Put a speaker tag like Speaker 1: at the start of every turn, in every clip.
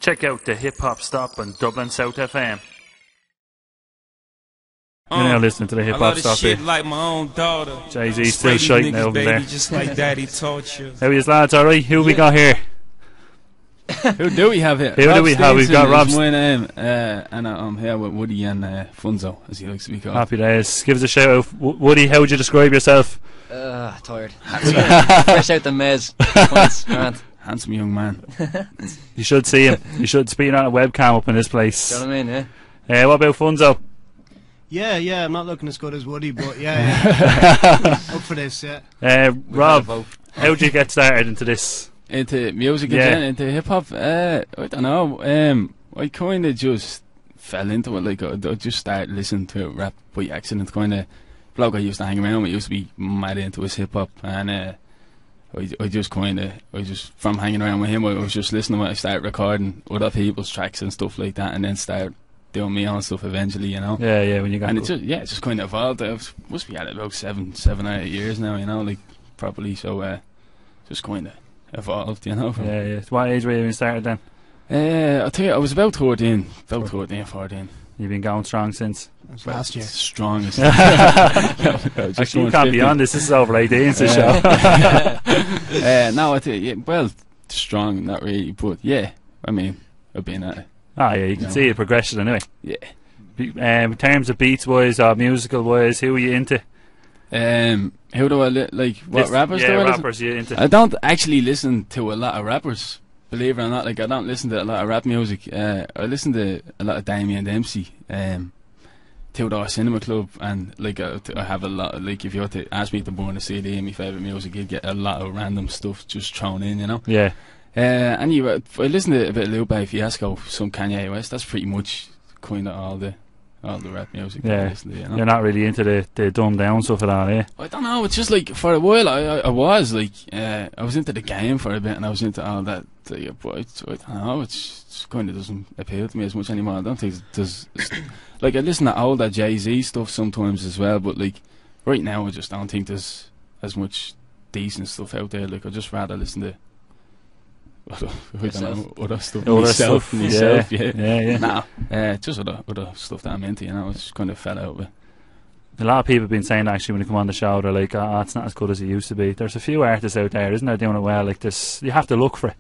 Speaker 1: Check out the Hip Hop Stop on Dublin South FM. You're now listening to the Hip Hop Stop here.
Speaker 2: Like my own daughter.
Speaker 1: Jay-Z still shiting over there.
Speaker 2: Just like Daddy taught you.
Speaker 1: How are you lads, alright? Who we got here?
Speaker 3: Who do we have here?
Speaker 1: Who do we have? We've got Rob.
Speaker 3: My name, and I'm here with Woody and Funzo, as he likes to be called.
Speaker 1: Happy days. Give us a shout out. Woody, how would you describe yourself?
Speaker 4: Tired. Fresh out the mez.
Speaker 3: Handsome young man.
Speaker 1: You should see him. You should speak on a webcam up in this place.
Speaker 4: Do you know what I mean, yeah?
Speaker 1: What about Funzo?
Speaker 5: Yeah, I'm not looking as good as Woody, but yeah. Up for this, yeah.
Speaker 1: Rob, how did you get started into this?
Speaker 3: Into music again, into hip hop? I don't know. I kind of just fell into it. Like I just started listening to rap by accident. Kind of bloke I used to hang around with used to be mad into his hip hop, and I just from hanging around with him, I was just listening to it. I started recording other people's tracks and stuff like that, and then started doing my own stuff eventually, you know.
Speaker 1: Yeah, when you got.
Speaker 3: And it just kind of evolved. I must be at it about 7 or 8 years now, you know, like properly. So just kind of evolved, you know.
Speaker 1: Yeah. What age were you when you started then?
Speaker 3: I'll tell you, I was about 13, 14.
Speaker 1: You've been going strong since?
Speaker 5: Last year.
Speaker 3: Strongest.
Speaker 1: Actually, you can't be on this. This is over 18, it's a show.
Speaker 3: No, I tell you, well, strong, not really, but yeah, I mean, I've been at it.
Speaker 1: Ah, yeah, you can see the progression anyway.
Speaker 3: Yeah.
Speaker 1: In terms of beats wise or musical wise, who are you into?
Speaker 3: Who do I like? What rappers do I listen?
Speaker 1: Rappers you into?
Speaker 3: I don't actually listen to a lot of rappers, believe it or not. Like, I don't listen to a lot of rap music. I listen to a lot of Damien Dempsey, Two-Door Cinema Club, and like I have a lot. Like, if you were to ask me to burn a CD of my favourite music, you'd get a lot of random stuff just thrown in, you know.
Speaker 1: Yeah.
Speaker 3: And I listen to a bit of Lupe Fiasco, some Kanye West. That's pretty much kind of all the rap music that I listen to, you know?
Speaker 1: You're not really into the dumbed down stuff at all, eh?
Speaker 3: I don't know, it's just like, for a while I was like, I was into the game for a bit, and I was into all that, but I don't know, it just kind of doesn't appeal to me as much anymore. I don't think it does. Like, I listen to all that Jay-Z stuff sometimes as well, but like, right now I just don't think there's as much decent stuff out there. Like, I'd just rather listen to other stuff. Myself, yeah. Nah, just other stuff that I'm into, you know. I just kind of fell out with.
Speaker 1: A lot of people have been saying actually when they come on the show, they're like, oh, it's not as good as it used to be. There's a few artists out there, isn't there, doing it well like this? You have to look for it.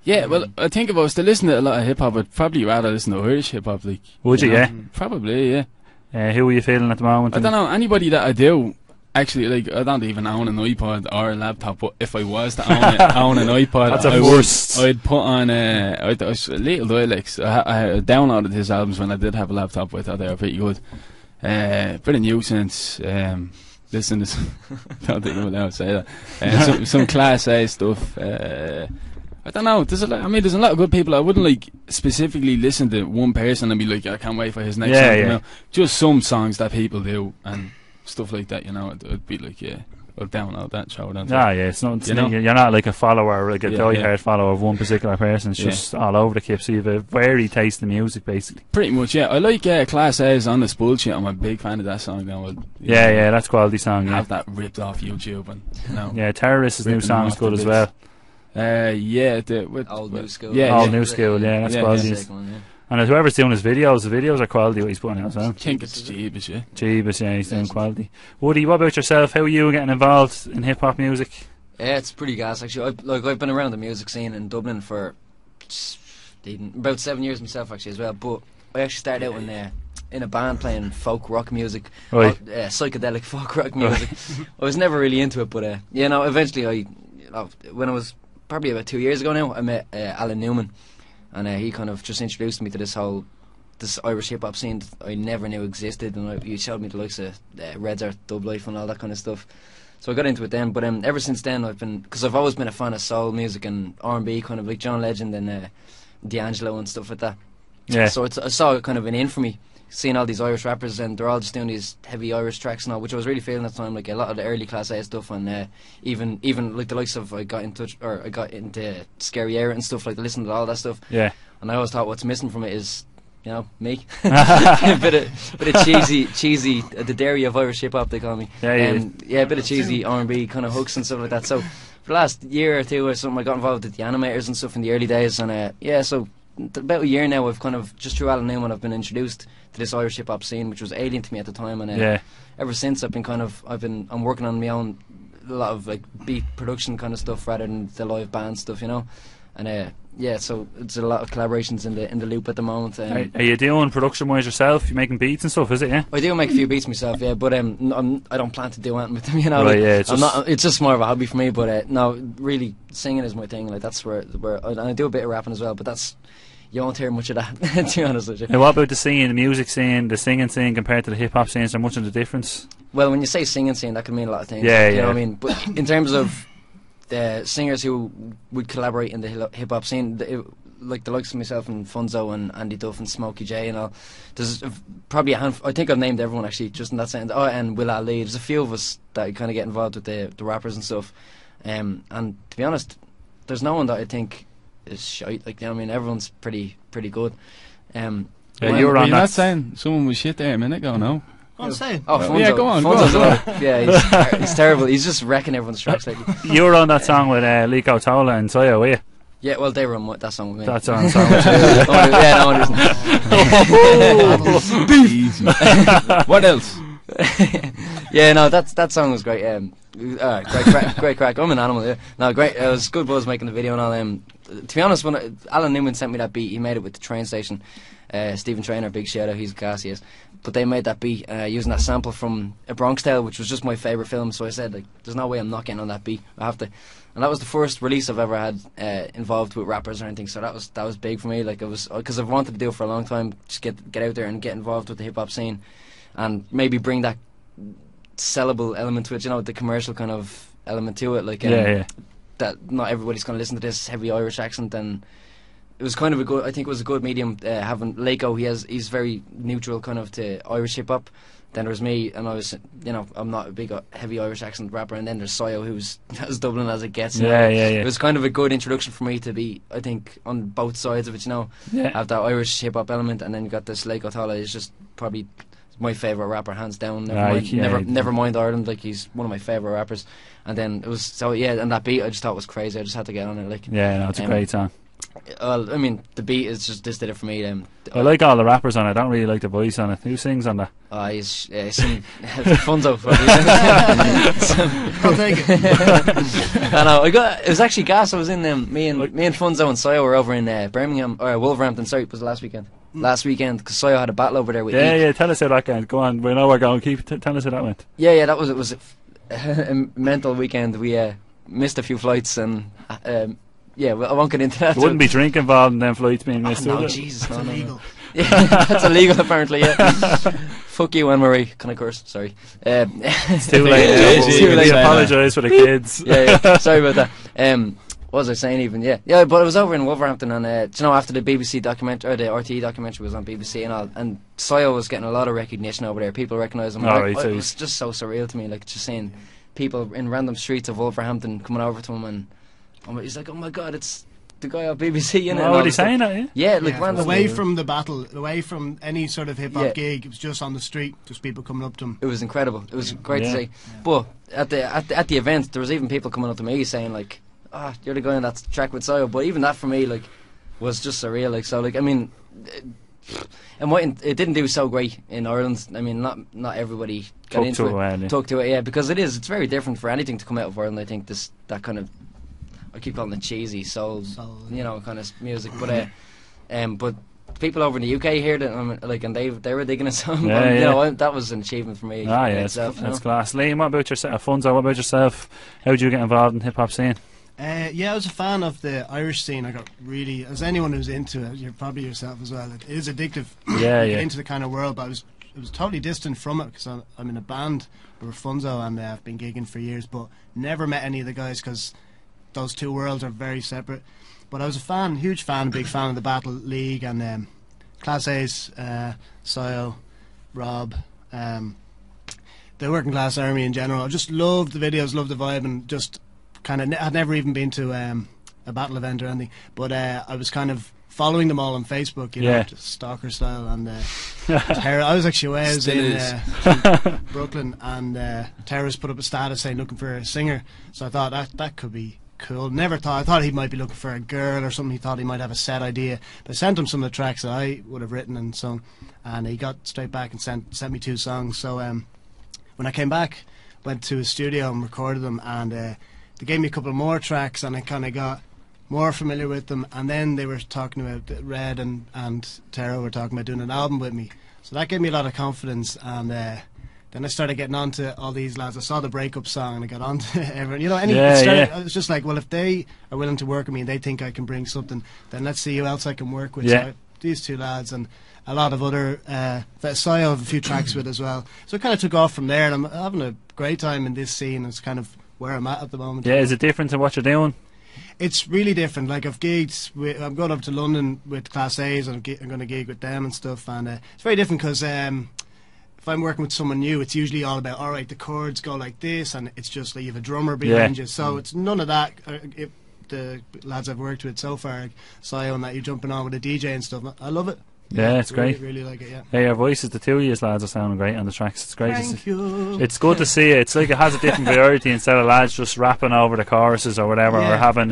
Speaker 3: Yeah, well, I think if I was to listen to a lot of hip hop, I'd probably rather listen to Irish hip hop. Like,
Speaker 1: would you? Yeah,
Speaker 3: probably. Yeah.
Speaker 1: Who are you feeling at the moment?
Speaker 3: I don't know. Anybody that I do. Actually, like, I don't even own an iPod or a laptop, but if I was to own an iPod,
Speaker 1: that's a worst.
Speaker 3: I'd put on Little Dialects. I downloaded his albums when I did have a laptop. I thought they were pretty good. Bit of Nuisance. Listen to some, don't think I'm allowed to say that. Some Class A stuff. I don't know. There's a lot of good people. I wouldn't like specifically listen to one person and be like, I can't wait for his next song. You know? Just some songs that people do and stuff like that, you know. I'd be like, I'll download that show.
Speaker 1: It's not. You're not like a follower, like a die-hard follower of one particular person. It's just all over the clip. So you have a varied taste in music, basically.
Speaker 3: Pretty much, yeah. I like Class A's On This Bullshit. I'm a big fan of that song now.
Speaker 1: That's quality song.
Speaker 3: Have that ripped off YouTube, and you know.
Speaker 1: Yeah, Terrorist's new song is good as well.
Speaker 4: With Old New School.
Speaker 1: Old New School. Yeah, that's quality. And whoever's doing his videos, the videos are quality what he's putting out as well.
Speaker 3: I think it's Jeebus, yeah.
Speaker 1: Jeebus, yeah, he's doing quality. Woody, what about yourself? How are you getting involved in hip-hop music?
Speaker 4: Yeah, it's pretty gas, actually. I've been around the music scene in Dublin for about 7 years myself, actually, as well. But I actually started out in a band playing folk rock music, psychedelic folk rock music. I was never really into it, but eventually when I was probably about 2 years ago now, I met Alan Newman. And he kind of just introduced me to this Irish hip hop scene that I never knew existed, and he showed me the likes of Red Earth, Dub Life, and all that kind of stuff. So I got into it then. But ever since then, because I've always been a fan of soul music and R&B, kind of like John Legend and D'Angelo and stuff like that.
Speaker 1: Yeah.
Speaker 4: So I saw it kind of an in for me, seeing all these Irish rappers, and they're all just doing these heavy Irish tracks and all, which I was really feeling at the time, like a lot of the early Class A stuff, and even like the likes of I got into Scary Air and stuff, like listening to all that stuff.
Speaker 1: Yeah.
Speaker 4: And I always thought what's missing from it is, you know, me. a bit of cheesy, the dairy of Irish hip hop they call me. A bit of cheesy R&B kind of hooks and stuff like that. So for the last year or two or something, I got involved with the animators and stuff in the early days, and so about a year now, I've kind of, just through Alan Newman, I've been introduced to this Irish hip hop scene, which was alien to me at the time, and ever since I'm working on my own, a lot of like beat production kind of stuff rather than the live band stuff, you know, and so it's a lot of collaborations in the loop at the moment.
Speaker 1: Are you doing production wise yourself? You making beats and stuff, is it? Yeah,
Speaker 4: I do make a few beats myself, yeah, but I don't plan to do anything with them, you know.
Speaker 1: Right,
Speaker 4: like, it's just more of a hobby for me. But no, really, singing is my thing. Like that's where and I do a bit of rapping as well, but that's. You won't hear much of that, to be honest with you.
Speaker 1: Now, what about the scene, the music scene, the singing scene compared to the hip hop scene? Is there much of a difference?
Speaker 4: Well, when you say singing scene, that can mean a lot of things.
Speaker 1: Yeah,
Speaker 4: you know what I mean? But in terms of the singers who would collaborate in the hip hop scene, like the likes of myself and Funzo and Andy Duff and Smokey J and all, there's probably a handful. I think I've named everyone actually just in that sentence. Oh, and Will Ali. There's a few of us that kind of get involved with the rappers and stuff. And to be honest, there's no one that I think is shite. Like, you know what I mean? Everyone's pretty good.
Speaker 1: You're
Speaker 3: not saying someone was shit there a minute ago, no?
Speaker 5: I'm saying.
Speaker 4: Oh, Funzo.
Speaker 3: Yeah, go on.
Speaker 4: Yeah, he's terrible. He's just wrecking everyone's tracks lately.
Speaker 1: You were on that song with Lico Tola and Soya, were you?
Speaker 4: Yeah, well, they were on that song with me.
Speaker 1: That song with you.
Speaker 4: Yeah, no one isn't.
Speaker 3: Easy. What else?
Speaker 4: Yeah, no, that song was great. Great crack. I'm an animal. Yeah. No, great. It was good buzz making the video and all. To be honest, when Alan Newman sent me that beat, he made it with the train station. Stephen Trainer, big shout out, he's gas, he is. But they made that beat using that sample from A Bronx Tale, which was just my favourite film. So I said, like, there's no way I'm not getting on that beat. I have to. And that was the first release I've ever had involved with rappers or anything. So that was big for me. Like, it was because I've wanted to do it for a long time. Just get out there and get involved with the hip hop scene, and maybe bring that sellable element to it. You know, the commercial kind of element to it. Like, that not everybody's going to listen to this heavy Irish accent. And it was kind of I think it was a good medium having Laco. He's very neutral kind of to Irish hip hop. Then there was me, and I was, you know, I'm not a big heavy Irish accent rapper. And then there's Soyo, who's as Dublin as it gets.
Speaker 1: Yeah.
Speaker 4: It was kind of a good introduction for me to be, I think, on both sides of it. You know, have that Irish hip hop element, and then you got this Laco Tola. Is just probably my favourite rapper, hands down. Never mind Ireland. Like, he's one of my favourite rappers. And then it was and that beat I just thought was crazy. I just had to get on it. Like,
Speaker 1: it's a great song.
Speaker 4: Well, I mean, the beat is just this did it for me.
Speaker 1: I like all the rappers on it. I don't really like the voice on it. Who sings on that?
Speaker 4: He's Funzo.
Speaker 5: I'll take it.
Speaker 4: I know. It was actually gas. I was in me and Funzo and Soyo were over in Birmingham or Wolverhampton. Sorry, it was last weekend. Last weekend, because Soyo had a battle over there with
Speaker 1: Yeah, tell us how that went. Go on, we know we're going. Tell us how that went.
Speaker 4: Yeah, it was a mental weekend. We missed a few flights and. Well, I won't get into that.
Speaker 1: There wouldn't be drink involved in them flights being missed.
Speaker 4: No, Jesus,
Speaker 5: that's illegal.
Speaker 4: No. Yeah, that's illegal apparently. Yeah. Fuck you, Anne Marie. Can I curse? Sorry.
Speaker 1: It's too late. Too late. Apologise for the kids.
Speaker 4: Yeah. Sorry about that. What was I saying even? Yeah. But I was over in Wolverhampton, and you know, after the BBC documentary or the RTE documentary was on BBC and all, and Soyo was getting a lot of recognition over there. People recognise him. It was just so surreal to me, like just seeing people in random streets of Wolverhampton coming over to him and. He's like, oh my god, it's the guy on BBC, you know.
Speaker 1: Oh, what are you saying that?
Speaker 4: Yeah, like
Speaker 5: away from the battle, away from any sort of hip hop gig, it was just on the street, just people coming up to him.
Speaker 4: It was incredible. It was great to see. Yeah. But at the event, there was even people coming up to me saying like, you're the guy on that track with Soyo. But even that for me, like, was just surreal. Like, so, like, I mean, it didn't do so great in Ireland. I mean, not everybody got into it. Talk to it, yeah, because it's very different for anything to come out of Ireland. I think that kind of. I keep calling it cheesy soul, you know, kind of music. But people over in the UK heard it, and they were digging it. So you know, that was an achievement for me.
Speaker 1: That's class. Liam, what about yourself? Funzo, what about yourself? How did you get involved in hip hop scene?
Speaker 5: I was a fan of the Irish scene. I got really, as anyone who's into it, you're probably yourself as well. It is addictive. Into the kind of world, but it was totally distant from it because I'm in a band with Funzo and I've been gigging for years, but never met any of the guys because. Those two worlds are very separate. But I was a huge fan, big fan of the Battle League and Class A's, Soil, Rob, the Working Class Army in general. I just loved the videos, loved the vibe, and just kind of I'd never even been to a battle event or anything. But I was kind of following them all on Facebook, you know, just stalker style. And I was actually away. I was in Brooklyn, and Terrace put up a status saying looking for a singer. So I thought that could be cool. Never thought. I thought he might be looking for a girl or something. He thought he might have a set idea. But I sent him some of the tracks that I would have written and sung, and he got straight back and sent me 2 songs. So when I came back, went to his studio and recorded them, and they gave me a couple more tracks, and I kind of got more familiar with them. And then they were talking about Red and Tara were talking about doing an album with me. So that gave me a lot of confidence, and then I started getting on to all these lads. I saw the breakup song and I got on to everyone. You know, I was just like, well, if they are willing to work with me and they think I can bring something, then let's see who else I can work with.
Speaker 1: Yeah.
Speaker 5: So these 2 lads and a lot of other that I have a few tracks with as well. So it kind of took off from there, and I'm having a great time in this scene. It's kind of where I'm at the moment.
Speaker 1: Yeah, is it different to what you're doing?
Speaker 5: It's really different. Like, I've gigged I'm going up to London with Class A's, and I'm going to gig with them and stuff, and it's very different because if I'm working with someone new, it's usually all about, alright, the chords go like this, and it's just like you have a drummer behind you, so it's none of that. The lads I've worked with so far, like Sio and that, you're jumping on with a DJ and stuff, I love it.
Speaker 1: Yeah, it's
Speaker 5: really,
Speaker 1: great.
Speaker 5: Really like it, yeah.
Speaker 1: Yeah, your voices, the 2 of you lads are sounding great on the tracks. It's great.
Speaker 5: Thank you.
Speaker 1: It's good to see it. It's like it has a different variety instead of lads just rapping over the choruses or whatever, or having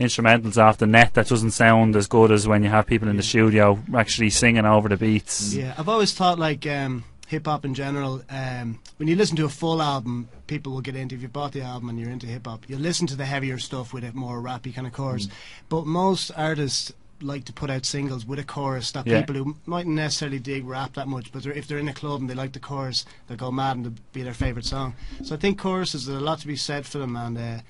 Speaker 1: instrumentals off the net that doesn't sound as good as when you have people in the studio actually singing over the beats.
Speaker 5: Yeah, I've always thought like hip-hop in general, when you listen to a full album, people will get into, if you bought the album and you're into hip-hop, you'll listen to the heavier stuff with it more rappy kind of chorus, but most artists like to put out singles with a chorus that people who mightn't necessarily dig rap that much, but if they're in a club and they like the chorus, they'll go mad and it'll be their favourite song. So I think choruses, there's a lot to be said for them, and a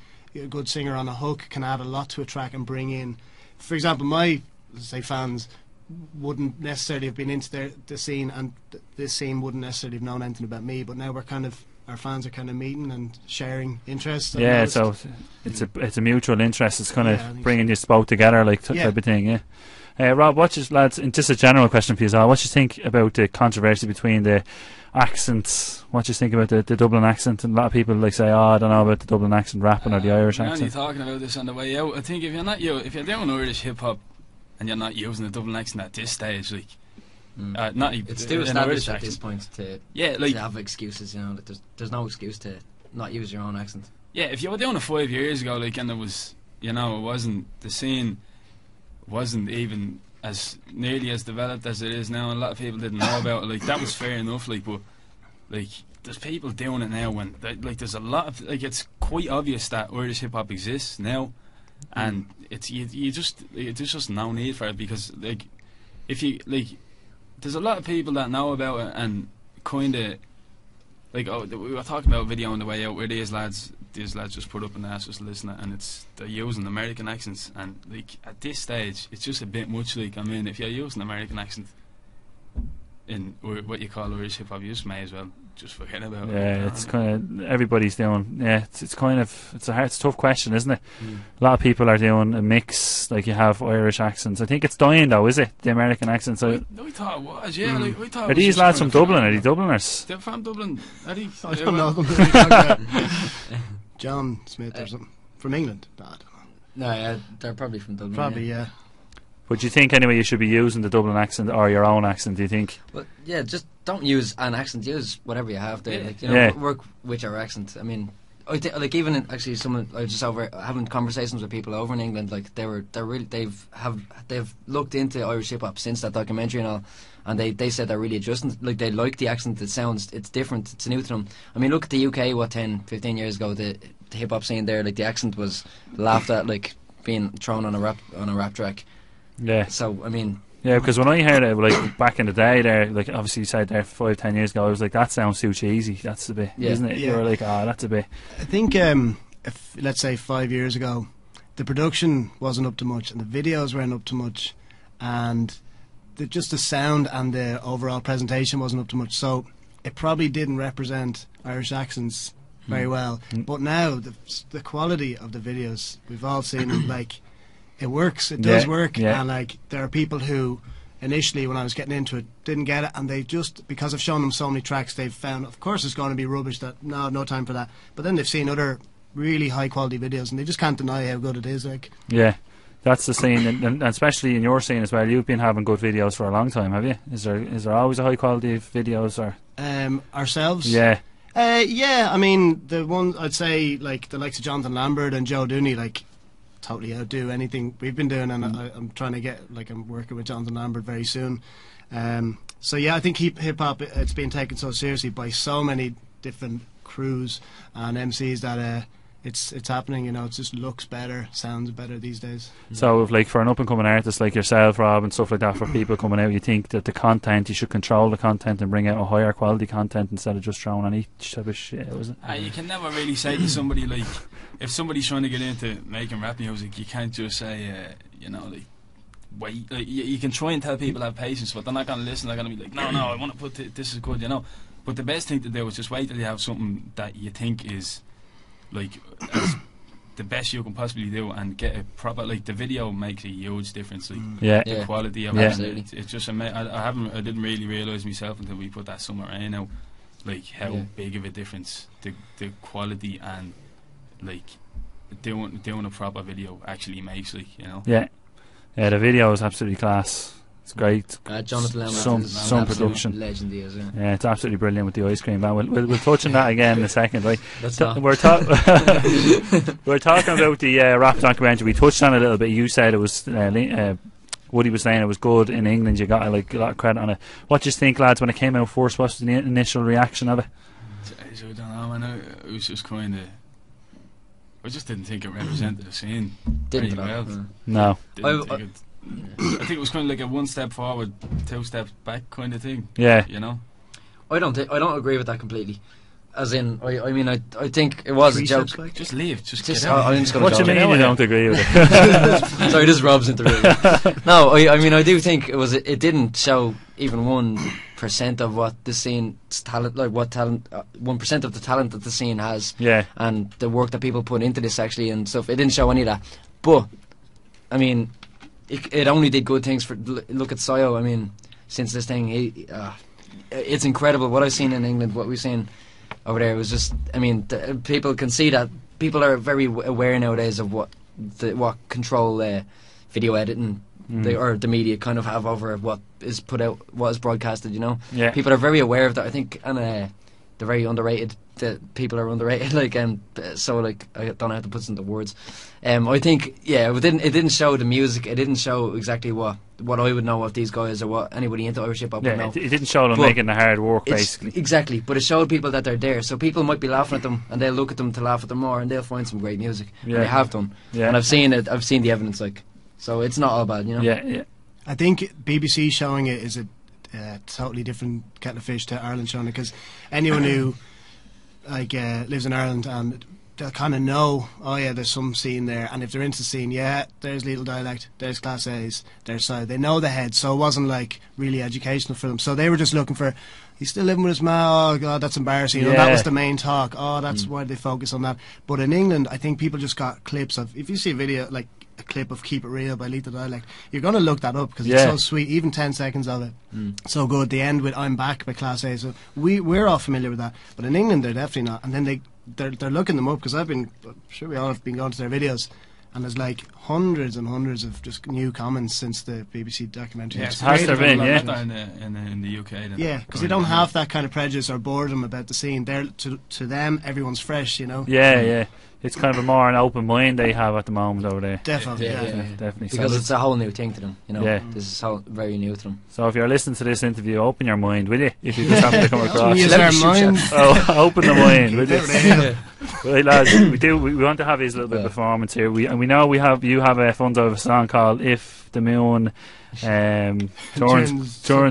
Speaker 5: good singer on a hook can add a lot to a track and bring in, for example, my, let's say, fans wouldn't necessarily have been into the scene, and this scene wouldn't necessarily have known anything about me, but now we're kind of, our fans are kind of meeting and sharing interests.
Speaker 1: Yeah, so it's a mutual interest. It's kind of bringing you both together, like type of thing. Yeah. Rob, lads, and just a general question for you all. What do you think about the controversy between the accents? What do you think about the Dublin accent? And a lot of people like say, "Oh, I don't know about the Dublin accent rapping or the Irish accent."
Speaker 3: We're only talking about this on the way out. I think if you're doing Irish hip hop and you're not using the Dublin accent at this stage, like.
Speaker 4: It's too established at this point to
Speaker 3: like,
Speaker 4: have excuses, you know. Like there's no excuse to not use your own accent.
Speaker 3: Yeah, if you were doing it 5 years ago, like, and it was, you know, it wasn't, the scene wasn't even as nearly as developed as it is now, and a lot of people didn't know about it, like, that was fair enough, like, but, like, there's people doing it now when, like, there's a lot of, like, it's quite obvious that Irish hip-hop exists now, and it's, there's just no need for it, because, like, if you, like, there's a lot of people that know about it and kind of, like, we were talking about a video on the way out where these lads just put up and asked us to listen to it, and they're using American accents, and, like, at this stage it's just a bit much. Like, I mean, if you're using American accent in what you call Irish hip hop, you just may as well just forget about it.
Speaker 1: Yeah, it's kind of, everybody's doing, it's kind of, it's a tough question, isn't it? A lot of people are doing a mix, like you have Irish accents. I think it's dying though, is it, the American accents?
Speaker 3: We thought it was, yeah. Like, we thought
Speaker 1: are these lads from Dublin? Are they Dubliners?
Speaker 3: They're from Dublin. Are they?
Speaker 5: I don't know them. John Smith or something from England. No, I don't know.
Speaker 4: No, yeah, they're probably from Dublin.
Speaker 5: Probably, yeah.
Speaker 1: But do you think anyway you should be using the Dublin accent or your own accent, do you think?
Speaker 4: Well, yeah, just don't use an accent, use whatever you have there. Like, you know, work with your accent. I mean, like, even actually someone, I was just over having conversations with people over in England, like, they've looked into Irish hip hop since that documentary and all, and they said they're really adjusting, like, they like the accent. It's different, it's new to them. I mean, look at the UK 10-15 years ago, the hip hop scene there, like, the accent was laughed at, like being thrown on a rap track.
Speaker 1: Yeah.
Speaker 4: So I mean,
Speaker 1: yeah, because when I heard it, like, back in the day, there, like, obviously you said there 5-10 years ago, I was like, that sounds too cheesy. That's a bit, isn't it? You were like, that's a bit.
Speaker 5: I think if, let's say 5 years ago, the production wasn't up to much and the videos weren't up to much, and just the sound and the overall presentation wasn't up to much, so it probably didn't represent Irish accents very well. But now the quality of the videos we've all seen, like, it works, it does work, and, like, there are people who initially, when I was getting into it, didn't get it, and they just, because I've shown them so many tracks, they've found, of course it's going to be rubbish, that no time for that, but then they've seen other really high quality videos and they just can't deny how good it is, like. Yeah,
Speaker 1: that's the scene, and especially in your scene as well, you've been having good videos for a long time, have you? Is there always a high quality of videos, or?
Speaker 5: Ourselves?
Speaker 1: Yeah.
Speaker 5: Yeah, I mean, the one I'd say, like the likes of Jonathan Lambert and Joe Dooney, like totally outdo anything we've been doing, and I'm trying to get, like, I'm working with Jonathan Lambert very soon. So yeah, I think hip hop, it's being taken so seriously by so many different crews and MCs that it's happening. You know, it just looks better, sounds better these days.
Speaker 1: So, if, like, for an up and coming artist like yourself, Rob, and stuff like that, for people coming out, you think that the content, you should control the content and bring out a higher quality content instead of just throwing on each type of shit, isn't it?
Speaker 3: You can never really say to somebody, like, if somebody's trying to get into making rap music, you can't just say, you know, like, wait. Like, you can try and tell people have patience, but they're not going to listen. They're going to be like, no, I want to put this is good, you know. But the best thing to do is just wait till you have something that you think is, like, as the best you can possibly do, and get a proper, like, the video makes a huge difference, like, the quality of it. It's just I didn't really realise myself until we put that Summer Rain out, like, how big of a difference the quality and, like, doing a proper video actually makes, like, you know.
Speaker 1: Yeah, the video is absolutely class. It's great.
Speaker 4: Jonathan Lambert,
Speaker 1: some production.
Speaker 4: Legend he is,
Speaker 1: yeah, it's absolutely brilliant with the ice cream man. We'll touch on that again in a second, right? We're talking about the rap documentary. We touched on it a little bit. You said it was Woody was saying it was good in England. You got, like, a lot of credit on it. What do you think, lads, when it came out first? What was the initial reaction of it?
Speaker 3: I don't know, man. It was just kind of, I just didn't think it represented the scene very well.
Speaker 1: No.
Speaker 3: I think it was kind of like a one step forward, two steps back kind of thing.
Speaker 1: Yeah.
Speaker 3: You know?
Speaker 4: I don't agree with that completely. As in, I mean, I think it was a joke.
Speaker 3: Just leave. Just get out.
Speaker 4: I'm just
Speaker 1: what do you mean you don't agree with it?
Speaker 4: Sorry, this is Rob's interview. No, I mean, I do think it didn't show even 1% of what the scene's talent, like, 1% of the talent that the scene has.
Speaker 1: Yeah.
Speaker 4: And the work that people put into this, actually, and stuff. It didn't show any of that. But, I mean, it only did good things for. Look at Sayo. I mean, since this thing, it's incredible what I've seen in England. What we've seen over there was just. I mean, people can see that people are very aware nowadays of what control video editing or the media kind of have over what is put out, what is broadcasted. You know, people are very aware of that. I think, and they're very underrated. That people are underrated, like, so, like, I don't know how to put this into words. I think, it didn't show the music. It didn't show exactly what I would know of these guys, or what anybody into Irish hip hop would know.
Speaker 1: It didn't show them making the hard work, basically.
Speaker 4: Exactly, but it showed people that they're there. So people might be laughing at them, and they'll look at them to laugh at them more, and they'll find some great music. And they have done. Yeah. And I've seen it. I've seen the evidence, like, so it's not all bad, you know.
Speaker 1: Yeah.
Speaker 5: I think BBC showing it is a totally different kettle of fish to Ireland showing it, because anyone who lives in Ireland, and they'll kind of know, there's some scene there, and if they're into the scene, there's Little Dialect, there's Class A's, there's Side. They know the head, so it wasn't, like, really educational for them. So they were just looking for, he's still living with his ma, oh god, that's embarrassing. You know, that was the main talk. That's why they focus on that. But in England, I think people just got clips of, if you see a video, like a clip of Keep It Real by Little Dialect, you're going to look that up, because it's so sweet. Even 10 seconds of it, so good. The end with I'm Back by Class A. So we're all familiar with that, but in England they're definitely not. And then they're looking them up, because I'm sure we all have been going to their videos, and there's, like, hundreds and hundreds of just new comments since the BBC documentary.
Speaker 3: Has there been, in the UK? Then.
Speaker 5: Yeah, because they don't have that kind of prejudice or boredom about the scene. They're to them, everyone's fresh, you know.
Speaker 1: Yeah. It's kind of a more an open mind they have at the moment over there.
Speaker 5: Definitely,
Speaker 1: definitely.
Speaker 4: Because it's a whole new thing to them, you know. This is very new to them.
Speaker 1: So if you're listening to this interview, open your mind, will you? If you just happen to come across, open the mind, will you? Right, lads, we want to have his little bit of performance here. We know you have a Funzo of a song called "If the Moon turns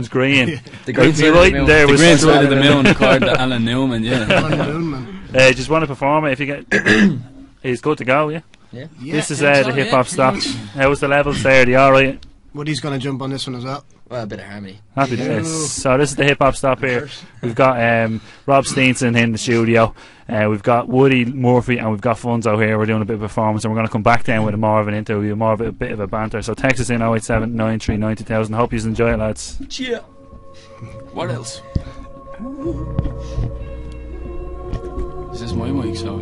Speaker 1: green."
Speaker 4: The green side
Speaker 3: of the moon, according to Alan Newman.
Speaker 1: Just want to perform it if you get. He's good to go, yeah. This is the hip hop stop. How was the levels there? Are they all right?
Speaker 5: Woody's going to jump on this one as well.
Speaker 4: Well, a bit of harmony.
Speaker 1: Happy days. So this is the hip hop stop here. We've got Rob Steenson in the studio. We've got Woody Murphy, and we've got Funzo here. We're doing a bit of performance, and we're going to come back down with more of an interview, more of a bit of a banter. So text us in 087 939 2000. Hope you enjoy it, lads.
Speaker 3: Cheer. What else? Is this my mic? So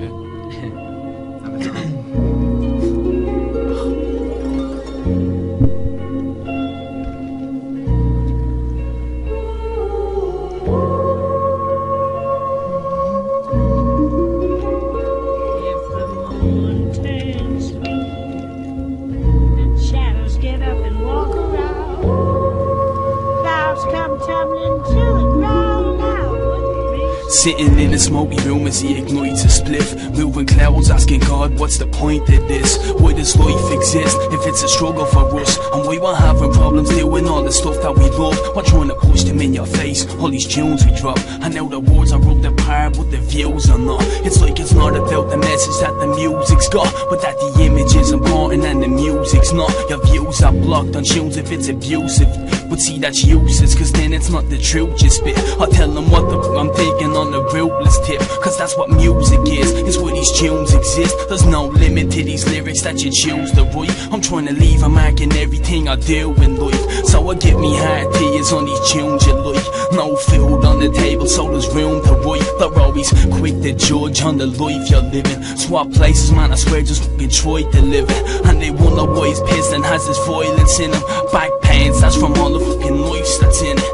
Speaker 6: Sitting in a smoky room as he ignites a spliff, moving clouds, asking God, what's the point of this? Why does life exist if it's a struggle for us? And why we're having problems doing all the stuff that we love? We're trying to push them in your face, all these tunes we drop, and now the words are rubbed apart, but the views are not. It's like it's not about the message that the music's got, but that the image is important and the music's not. Your views are blocked on tunes if it's abusive, but see that's useless, cause then it's not the truth you spit. I tell them what I'm thinking on the ruthless tip, cause that's what music is where these tunes exist. There's no limit to these lyrics that you choose to write. I'm trying to leave a mark in everything I do in life, so I give me hard tears on these tunes you like. No food on the table, so there's room to write. They're always quick to judge on the life you're living. Swap places, man, I swear, just fucking try to live it. And they wonder why he's pissed and has this violence in him. Back pains, that's from all the fucking lives that's in it.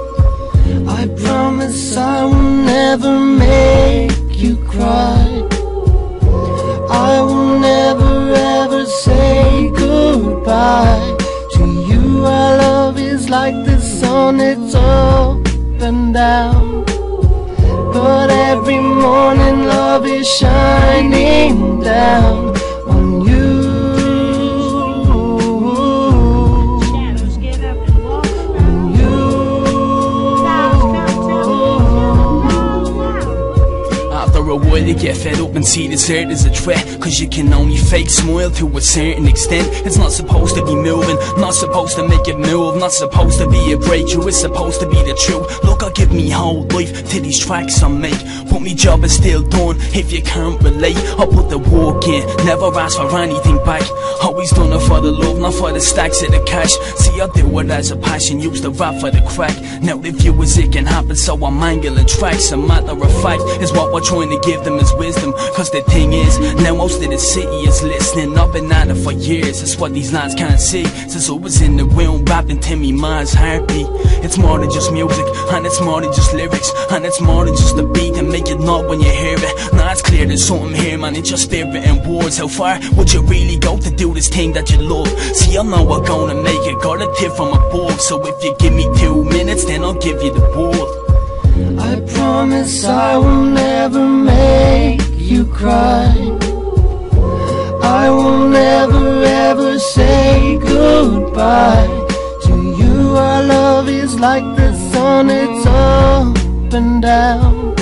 Speaker 7: I promise I will never make you cry. I will never ever say goodbye to you. Our love is like the sun, it's up and down, but every morning love is shining down on you.
Speaker 6: A while you get fed up and see this earth as a threat, cause you can only fake smile to a certain extent. It's not supposed to be moving, not supposed to make it move, not supposed to be a breakthrough, it's supposed to be the truth. Look, I give me whole life to these tracks I make, but me job is still done. If you can't relate, I'll put the work in, never ask for anything back. Always done it for the love, not for the stacks of the cash. See, I do it as a passion, used to rap for the crack. Now the view is it can happen, so I'm angling tracks. A matter of fact is what we're trying to give them is wisdom, cause the thing is, now most of the city is listening. I've been at it for years, that's what these lines can't see. Since I was in the room rapping to me mind's heartbeat. It's more than just music, and it's more than just lyrics, and it's more than just a beat and make it know when you hear it. Now it's clear there's something here, man, it's your spirit and words. How far would you really go to do this thing that you love? See, I know I'm gonna make it, got a tip from above, so if you give me 2 minutes, then I'll give you the world.
Speaker 7: I promise I will never make you cry. I will never ever say goodbye to you. Our love is like the sun, it's up and down,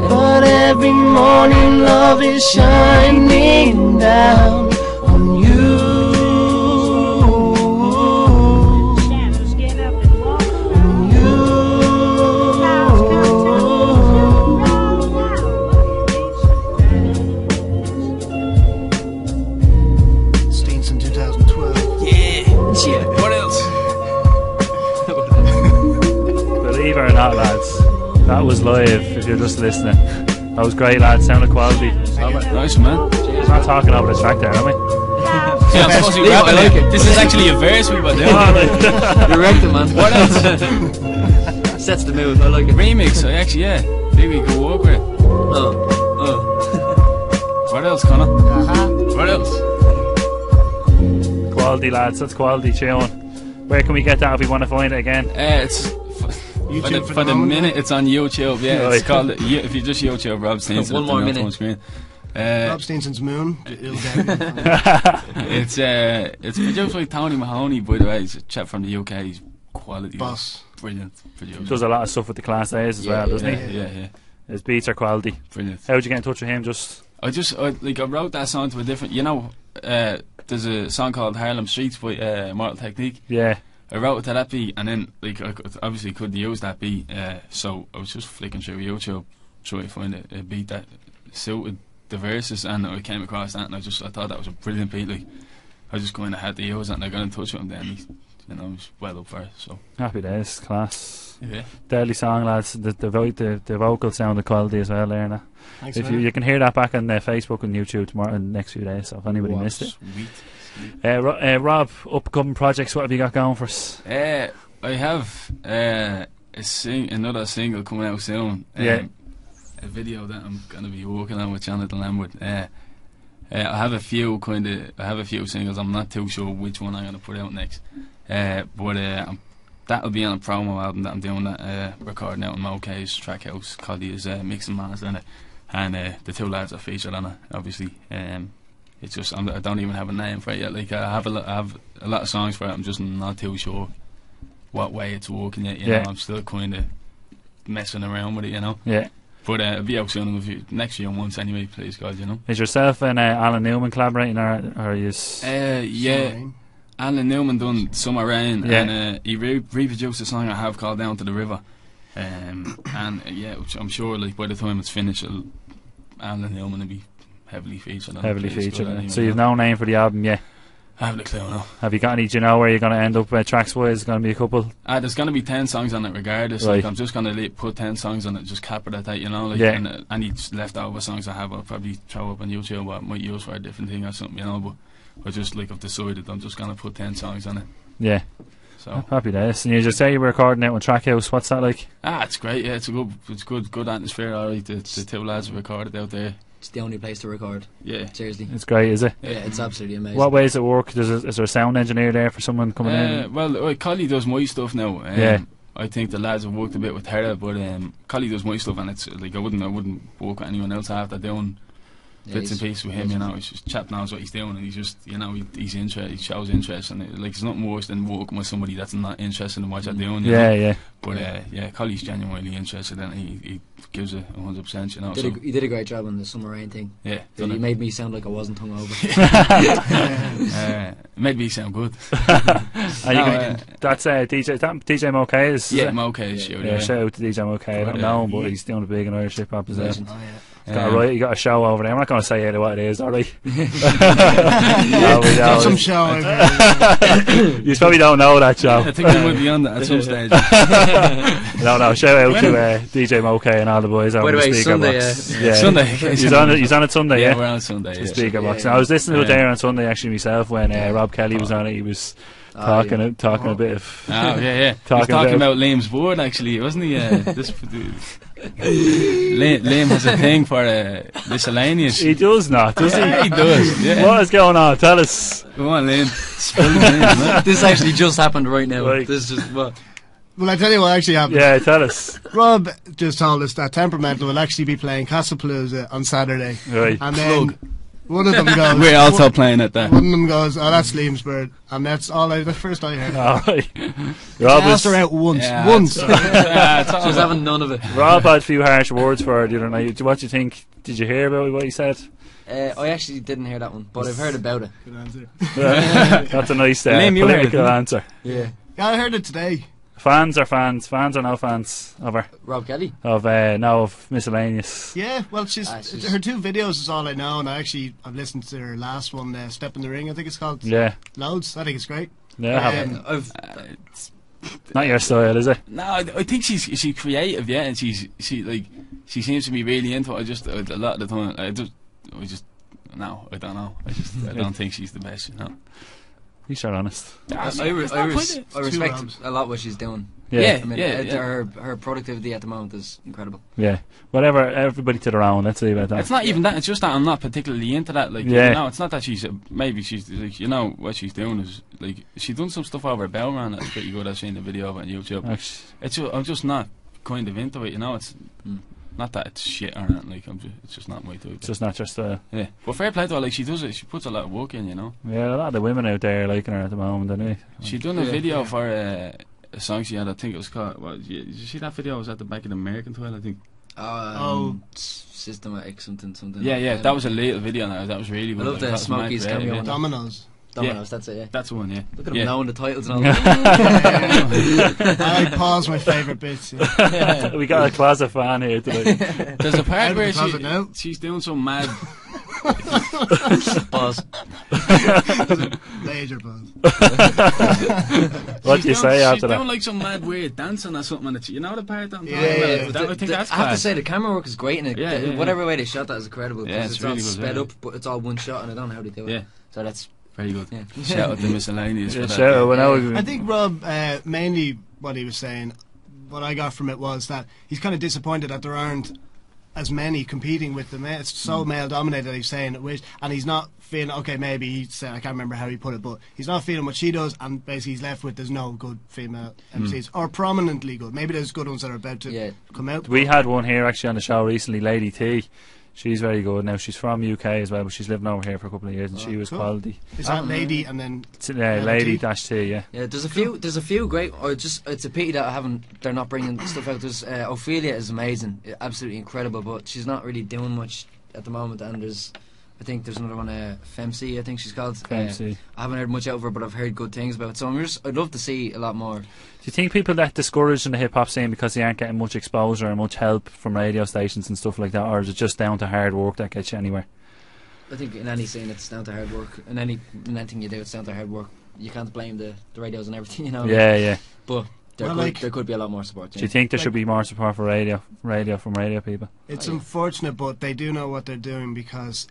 Speaker 7: but every morning love is shining down on you.
Speaker 1: Believe it or not, lads, that was live. If you're just listening, that was great, lads. Sounded quality.
Speaker 3: Nice, man.
Speaker 1: We're not talking over the track there, are we?
Speaker 3: Yeah, I'm supposed to be rapping. Like it. This is actually a verse we were doing.
Speaker 4: You're right, man. What else? Sets the mood. I like it.
Speaker 3: Remix. I actually, yeah. Maybe we could work with it. What else, Connor? What else?
Speaker 1: Quality, lads. That's quality tune. Where can we get that if we want to find it again?
Speaker 3: It's for the minute it's on YouTube. Yeah, right. It's called. If you just YouTube Rob Steenson,
Speaker 4: 1 more minute.
Speaker 3: On screen.
Speaker 5: Rob Steenson's Moon.
Speaker 3: It's produced by Tony Mahoney, by the way. He's a chap from the UK. He's quality
Speaker 5: boss,
Speaker 3: brilliant producer.
Speaker 1: Does a lot of stuff with the Class A's as well, doesn't he?
Speaker 3: Yeah.
Speaker 1: His beats are quality.
Speaker 3: Brilliant.
Speaker 1: How did you get in touch with him?
Speaker 3: I wrote that song to a different. There's a song called Harlem Streets by Mortal Technique.
Speaker 1: Yeah.
Speaker 3: I wrote it to that beat, and then I obviously couldn't use that beat, so I was just flicking through YouTube trying to find a beat that suited the verses, and I came across that, and I thought that was a brilliant beat. Like, I just kind of had to use it, and I got in touch with him then. He was well up for it. So
Speaker 1: happy days, class.
Speaker 3: Yeah.
Speaker 1: Deadly song, lads. The vocal sounded quality as well there. Now.
Speaker 5: Thanks,
Speaker 1: if you can hear that back on Facebook and YouTube tomorrow in the next few days. So if anybody missed it. Rob, upcoming projects, what have you got going for us?
Speaker 3: I have another single coming out soon. A video that I'm going to be working on with Jonathan Lambert. I have a few singles. I'm not too sure which one I'm going to put out next. But that'll be on a promo album that I'm doing, that recording out in Mokay's track house called his Mix and Master in it, and the two lads are featured on it, obviously. It's just I don't even have a name for it yet. Like I have a lot of songs for it. I'm just not too sure what way it's working yet. You know, I'm still kind of messing around with it. You know.
Speaker 1: Yeah.
Speaker 3: But it'll be out soon, next year once anyway, please God, you know.
Speaker 1: Is yourself and Alan Newman collaborating, or are you?
Speaker 3: Yeah. Alan Newman done Summer Rain, and he reproduced a song I have called Down to the River. And I'm sure like by the time it's finished, Alan Newman will be heavily featured.
Speaker 1: Anyway, so you've no name for the album yet?
Speaker 3: I haven't a clue now.
Speaker 1: Have you got any? Do you know where you're going to end up tracks wise? Going to be a couple?
Speaker 3: There's going to be 10 songs on it regardless.
Speaker 1: Right.
Speaker 3: Like I'm just going to put 10 songs on it, just cap it at that, you know. Like, and any leftover songs I have, I'll probably throw up on YouTube, or I might use for a different thing or something, you know. But I just I've decided I'm just going to put 10 songs on it. Yeah. So
Speaker 1: happy days. And you just say you were recording out on Trackhouse. What's that like?
Speaker 3: It's great. Yeah, it's good atmosphere. Alright, the two lads have recorded out there.
Speaker 4: It's the only place to record.
Speaker 3: Yeah,
Speaker 4: seriously.
Speaker 1: It's great, is it?
Speaker 4: Yeah, it's absolutely amazing.
Speaker 1: What way does it work? Is there a sound engineer there for someone coming in?
Speaker 3: Well, Collie does my stuff now. I think the lads have worked a bit with Tara, but Collie does my stuff, and it's like I wouldn't work with anyone else after doing bits and pieces with him. You know, he's just chap knows what he's doing, and he's just he's interested. He shows interest, and it's nothing worse than working with somebody that's not interested in what you're doing. You know? But Collie's genuinely interested, and he gives it 100%. You know,
Speaker 4: he did a great job on the Summer Rain thing.
Speaker 3: Yeah,
Speaker 4: he made me sound like I wasn't hungover.
Speaker 3: Made me sound good.
Speaker 1: That's DJ Mokay's.
Speaker 3: Yeah, Mokay's.
Speaker 1: Shout out to DJ Mokay. I don't know him, but he's doing a big in Irish hip hop as well. You got a show over there. I'm not going to say what it is, alright?
Speaker 5: Some show over there.
Speaker 1: You probably don't know that show.
Speaker 3: I think we might be on that at some stage.
Speaker 1: No, shout out to DJ Mokay and all the boys over the speaker box.
Speaker 3: Sunday.
Speaker 1: He's on it Sunday,
Speaker 3: yeah? We're on Sunday,
Speaker 1: the speaker box. I was listening to it there on Sunday actually myself when Rob Kelly was on it. He was talking a bit of...
Speaker 3: He was talking about Liam's board actually, wasn't he? Liam has a thing for miscellaneous.
Speaker 1: He does not, does he?
Speaker 3: He does. Yeah.
Speaker 1: What is going on? Tell us.
Speaker 3: Come on, Liam. Spill the names.
Speaker 4: This actually just happened right now.
Speaker 1: Right.
Speaker 4: This is just what.
Speaker 5: Well, I tell you what actually happened.
Speaker 1: Yeah, tell us.
Speaker 5: Rob just told us that Temperamental will actually be playing Castlepalooza on Saturday.
Speaker 1: Right.
Speaker 5: And then one of them goes...
Speaker 3: We're also playing at that.
Speaker 5: One of them goes, oh, that's Liam's bird. And that's all the first I heard.
Speaker 1: Alright.
Speaker 5: Rob asked her out once.
Speaker 4: She was having none of it.
Speaker 1: Rob had a few harsh words for her the other night. What do you think? Did you hear about what he said?
Speaker 4: I actually didn't hear that one, but I've heard about it.
Speaker 5: Good answer.
Speaker 1: That's a nice political answer.
Speaker 5: Yeah, I heard it today.
Speaker 1: Fans or no fans of her?
Speaker 4: Rob Kelly?
Speaker 1: Of Miscellaneous.
Speaker 5: Yeah, well, her 2 videos is all I know, and I've listened to her last one, Step in the Ring, I think it's called.
Speaker 1: Yeah.
Speaker 5: Loads. I think it's great.
Speaker 1: Yeah, it's not your style, is it?
Speaker 3: No, I think she's creative, yeah, and she seems to be really into it. A lot of the time, I don't know. I don't think she's the best, you know.
Speaker 1: You sure honest.
Speaker 4: I respect a lot what she's doing.
Speaker 1: Yeah,
Speaker 4: I mean, her productivity at the moment is incredible.
Speaker 1: Yeah, whatever. Everybody to their own. Let's see about that.
Speaker 3: It's not even that. It's just that I'm not particularly into that. Like, it's not that she's maybe she's like, what she's doing is like she done some stuff over Bell Man that's pretty good. I've seen the video of it on YouTube. I'm just not kind of into it. You know, it's. Not that it's shit or anything, like it's just not my type.
Speaker 1: It's just not your style.
Speaker 3: Yeah, but fair play to her, like she does it. She puts a lot of work in, you know.
Speaker 1: Yeah, a lot of the women out there are liking her at the moment, don't they?
Speaker 3: She done a video for a song she had. I think it was called. Did you see that video? It was at the back of the Mercantile, I think.
Speaker 4: Systematic something.
Speaker 3: Yeah, that was a little video. Now that was really good.
Speaker 4: I love the Smokies cameo on
Speaker 5: Dominoes.
Speaker 4: That's it, yeah.
Speaker 3: That's the one, yeah.
Speaker 4: Look at him knowing the titles and all that.
Speaker 5: I pause my favourite bits. Yeah.
Speaker 1: We got a closet fan here today.
Speaker 3: There's a part where she's doing some mad...
Speaker 4: Pause.
Speaker 5: Major pause.
Speaker 1: What do you say after that?
Speaker 3: She's doing like some mad weird dancing or something. You know the part that I'm
Speaker 5: talking
Speaker 3: about? I think that's
Speaker 4: I have to say the camera work is great in it. Whatever way they shot that is incredible.
Speaker 3: Yeah,
Speaker 4: it's
Speaker 3: really
Speaker 4: all
Speaker 3: good,
Speaker 4: sped up, but it's all one shot and I don't know how they do it.
Speaker 3: Yeah.
Speaker 4: So that's...
Speaker 3: very good. Yeah. Shout out to Miscellaneous for that.
Speaker 1: I
Speaker 5: think Rob, mainly what he was saying, what I got from it was that he's kind of disappointed that there aren't as many competing with the male. It's so male dominated that he's saying it, and he's not feeling, okay, maybe he said, I can't remember how he put it, but he's not feeling what she does, and basically he's left with there's no good female MCs, or prominently good. Maybe there's good ones that are about to come out.
Speaker 1: We had one here actually on the show recently, Lady T. She's very good now. She's from UK as well, but she's living over here for a couple of years, and she was quality.
Speaker 5: Is that Lady and then
Speaker 1: Lady dash T? Yeah.
Speaker 4: Yeah, there's a few great. Or just it's a pity that they're not bringing stuff out. There's Ophelia is amazing, absolutely incredible, but she's not really doing much at the moment. And I think there's another one, Femc, I think she's called.
Speaker 1: Femc.
Speaker 4: I haven't heard much out of her, but I've heard good things about it. So I'd love to see a lot more.
Speaker 1: Do you think people get discouraged in the hip hop scene because they aren't getting much exposure and much help from radio stations and stuff like that, or is it just down to hard work that gets you anywhere?
Speaker 4: I think in any scene it's down to hard work. In anything you do, it's down to hard work. You can't blame the radios and everything, you know.
Speaker 1: Yeah.
Speaker 4: But there could be a lot more support.
Speaker 1: Do you think there should be more support for radio from radio people?
Speaker 5: It's unfortunate, but they do know what they're doing, because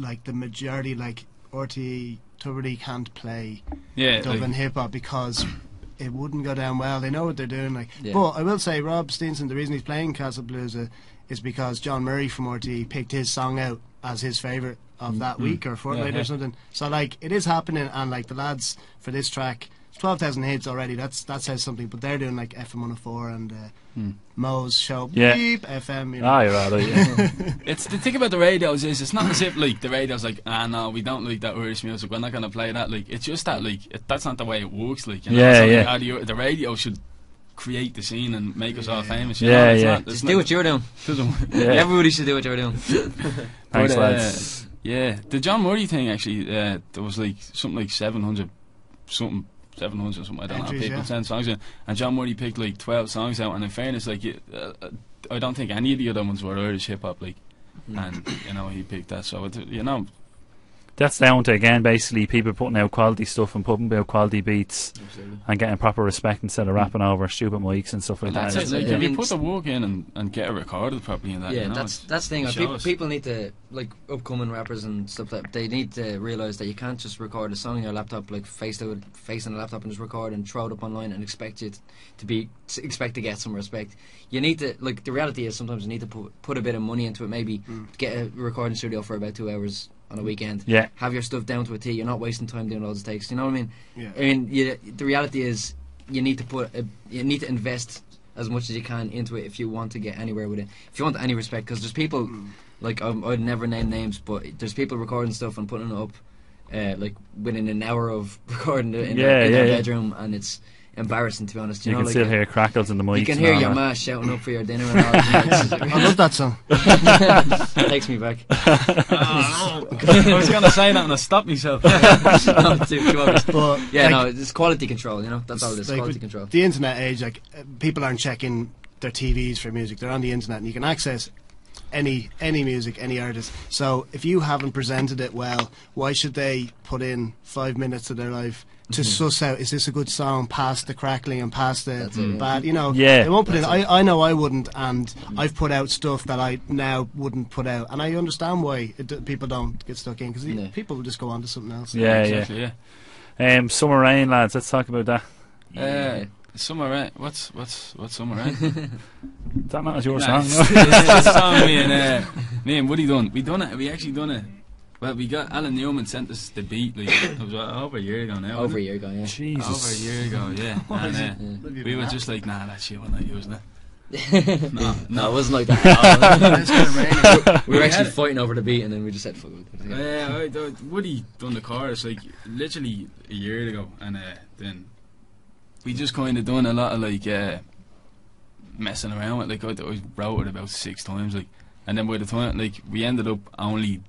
Speaker 5: like the majority, like RTE, Tuberty can't play Dublin hip hop because it wouldn't go down well. They know what they're doing. But I will say, Rob Steenson, the reason he's playing Castle Blues is because John Murray from RTE picked his song out as his favourite of that week or fortnight or something. So like it is happening, and like the lads for this track, 12,000 hits already. That says something. But they're doing like FM 104 and Mo's show, Beep FM. You know.
Speaker 1: You're right.
Speaker 3: It's the thing about the radios is it's not as if like the radio's like, no, we don't like that Irish music, we're not gonna play that. Like it's just that like that's not the way it works. Like, you know, the radio should create the scene and make us all famous. You know?
Speaker 4: Just do what you're doing. Everybody should do what you're doing.
Speaker 1: Thanks, lads.
Speaker 3: The John Murray thing actually, there was like something like 700 something, I don't know, people sent songs in, and John Murray picked like 12 songs out, and in fairness, like I don't think any of the other ones were Irish hip hop, like, and you know, he picked that, so you know,
Speaker 1: that's down to, again, basically people putting out quality stuff and putting out quality beats.
Speaker 4: Absolutely.
Speaker 1: And getting proper respect instead of rapping over stupid mics and stuff like that.
Speaker 3: That's it. Like, if you put the work in and get it recorded properly and that, you know,
Speaker 4: that's the thing. People need to, like upcoming rappers and stuff, that they need to realise that you can't just record a song on your laptop, like face on a laptop and just record and throw it up online and expect to get some respect. You need to, like, the reality is sometimes you need to put a bit of money into it, maybe get a recording studio for about 2 hours on a weekend. Have your stuff down to a T. You're not wasting time doing all the takes. You know what I mean? I mean, the reality is you need to invest as much as you can into it if you want to get anywhere with it. If you want any respect, because there's people like I'd never name names, but there's people recording stuff and putting it up like within an hour of recording it in their bedroom, and it's embarrassing, to be honest. You know,
Speaker 1: can
Speaker 4: like,
Speaker 1: still hear crackles in the mic.
Speaker 4: You can hear your ma shouting up for your dinner and all that.
Speaker 5: I love that song.
Speaker 4: Takes me back.
Speaker 3: I was going to say that and I stopped myself.
Speaker 4: It's quality control, you know. That's all it is, like, quality control.
Speaker 5: The internet age, like, people aren't checking their TVs for music. They're on the internet and you can access any music, any artist. So if you haven't presented it well, why should they put in 5 minutes of their life to suss out, is this a good song, past the crackling and past the bad, you know? They won't put in. I know I wouldn't, and I've put out stuff that I now wouldn't put out, and I understand why people don't get stuck in, because people will just go on to something else.
Speaker 1: Summer Rain, lads, let's talk about that.
Speaker 3: Summer Rain, what's Summer Rain?
Speaker 1: That not your song.
Speaker 3: It's the song me and Woody done. We actually done it. Well, we got Alan Newman sent us the beat, like, it was over a year ago now.
Speaker 4: Over a year ago, yeah.
Speaker 1: Jesus.
Speaker 3: Over a year ago, yeah. And we were just like, nah, that shit, we're not using it.
Speaker 4: No, it wasn't like that. We were actually fighting over the beat, and then we just said, fuck it.
Speaker 3: Woody done the chorus, like, literally a year ago, and then we just kind of done a lot of, like, messing around with, like, I wrote it about 6 times, like, and then by the time, like, we ended up only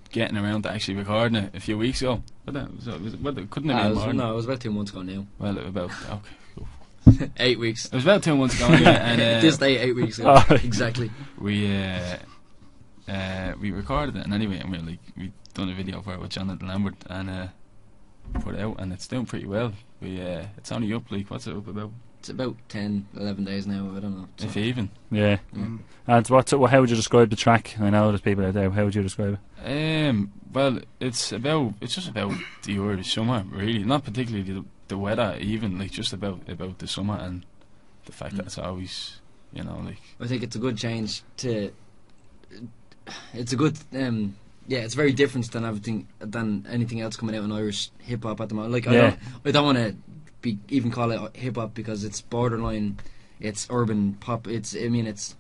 Speaker 3: getting around to actually recording it a few weeks ago. Couldn't it be more?
Speaker 4: No, it was about 2 months ago now.
Speaker 3: Well, about
Speaker 4: 8 weeks.
Speaker 3: It was about 2 months ago, and
Speaker 4: this day 8 weeks ago. Exactly.
Speaker 3: We recorded it, and anyway, and we done a video for it with Jonathan Lambert, and put it out, and it's doing pretty well. It's only up, like, what's it up about?
Speaker 4: It's about 10, 11 days now, I don't know.
Speaker 3: If even.
Speaker 1: Yeah. And how would you describe the track? I know there's people out there, how would you describe
Speaker 3: it? Well, it's just about the Irish summer, really. Not particularly the weather, even, like, just about the summer, and the fact that it's always you know, like.
Speaker 4: I think it's a good change to. It's a good. It's very different than anything else coming out in Irish hip hop at the moment. Like I don't want to even call it hip hop because it's borderline. It's urban pop. It's to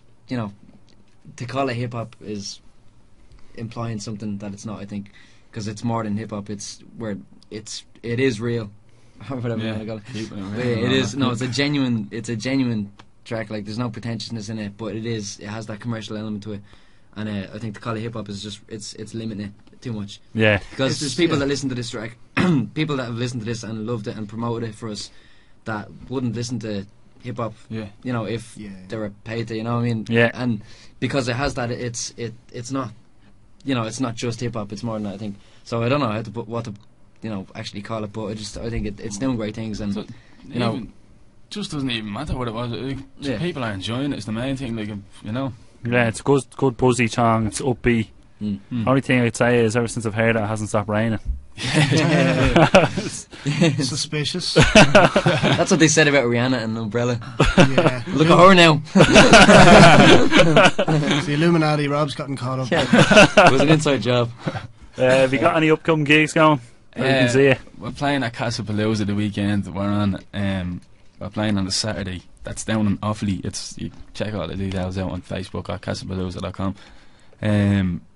Speaker 4: call it hip hop is implying something that it's not. I think because it's more than hip hop. It is real. Whatever you want to call it. It is it's a genuine track. Like there's no pretentiousness in it, but it has that commercial element to it. And I think to call it hip hop is just it's limiting it too much.
Speaker 1: Yeah,
Speaker 4: because there's people that listen to this track, people that have listened to this and loved it and promoted it for us, that wouldn't listen to hip hop.
Speaker 3: Yeah,
Speaker 4: if they were paid to. You know what I mean?
Speaker 1: Yeah.
Speaker 4: And because it has that, it's not, it's not just hip hop. It's more than that, I think. So I don't know how to put what to, actually call it, but I think it's doing great things, and
Speaker 3: so, just doesn't even matter what it was. People are enjoying it. It's the main thing. Like
Speaker 1: Yeah, it's a good buzzy song. It's upbeat. Only thing I'd say is ever since I've heard it hasn't stopped raining.
Speaker 5: Suspicious.
Speaker 4: That's what they said about Rihanna and Umbrella.
Speaker 5: Yeah.
Speaker 4: Look at her now.
Speaker 5: It's the Illuminati. Rob's gotten caught up.
Speaker 4: It was an inside job.
Speaker 1: Have you got any upcoming gigs going? You can see it.
Speaker 3: We're playing at Casapalooza the weekend. We're on. We're playing on the Saturday. That's down in Offaly. You check all the details out on Facebook at casapalooza.com.